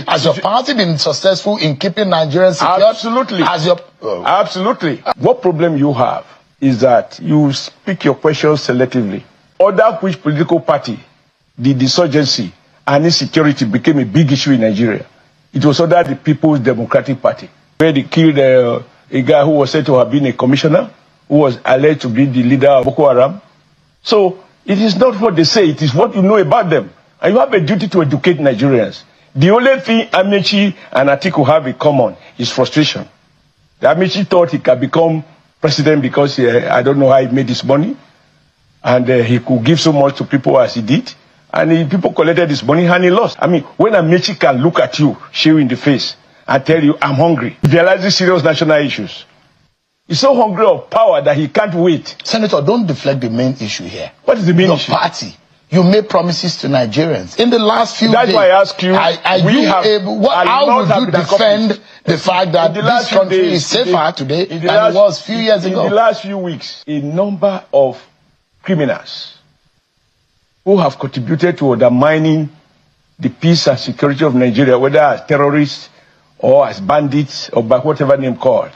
Has your party been successful in keeping Nigerians secure? Absolutely. Absolutely. What problem you have is that you speak your questions selectively. Under which political party the insurgency and insecurity became a big issue in Nigeria? It was under the People's Democratic Party, where they killed a guy who was said to have been a commissioner, who was alleged to be the leader of Boko Haram. So it is not what they say, it is what you know about them. And you have a duty to educate Nigerians. The only thing Amechi and Atiku have in common is frustration. Amechi thought he could become president because I don't know how he made his money. And he could give so much to people as he did. And people collected his money and he lost. I mean, when Amechi can look at you, show you in the face, and tell you, I'm hungry, he realizes serious national issues. He's so hungry of power that he can't wait. Senator, don't deflect the main issue here. What is the main issue? Your party. You made promises to Nigerians. In the last few days... That's why I ask you, how would you defend the fact that this country is safer today than it was a few years ago? In the last few weeks, a number of criminals who have contributed to undermining the peace and security of Nigeria, whether as terrorists or as bandits or by whatever name called,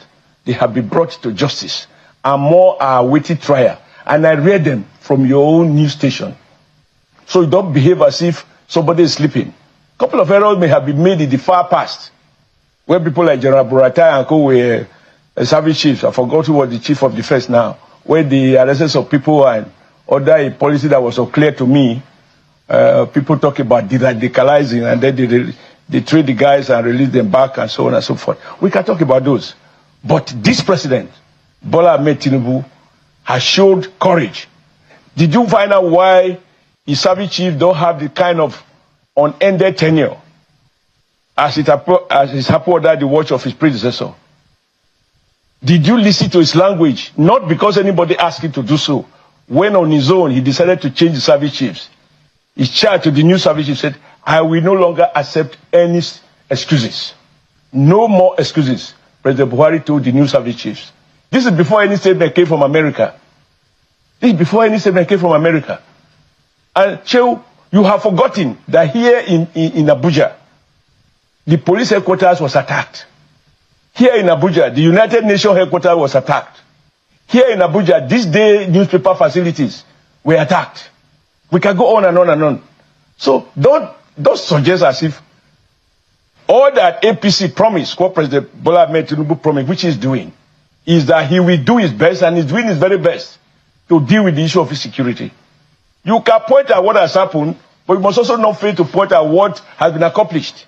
they have been brought to justice. And more are awaiting trial. And I read them from your own news station. So you don't behave as if somebody is sleeping. A couple of errors may have been made in the far past, where people like General Buratai and co were service chiefs. I forgot who was the chief of defense now, where the arrests of people and order a policy that was unclear to me. People talk about de-radicalizing, and then they trade the guys and release them back and so on and so forth. We can talk about those. But this president, Bola Ahmed Tinubu, has showed courage. Did you find out why his service chiefs don't have the kind of unended tenure as it happened under the watch of his predecessor? Did you listen to his language? Not because anybody asked him to do so. When on his own, he decided to change the service chiefs. His charge to the new service chief said, I will no longer accept any excuses. No more excuses, President Buhari told the new service chiefs. This is before any statement came from America. This is before any statement came from America. And Chew, you have forgotten that here in Abuja, the police headquarters was attacked. Here in Abuja, the United Nations headquarters was attacked. Here in Abuja, this day newspaper facilities were attacked. We can go on and on and on. So don't suggest as if all that APC promised, what President Bola Ahmed Tinubu promised, which he's doing, is that he will do his best, and he's doing his very best to deal with the issue of insecurity. You can point at what has happened, but you must also not fail to point at what has been accomplished.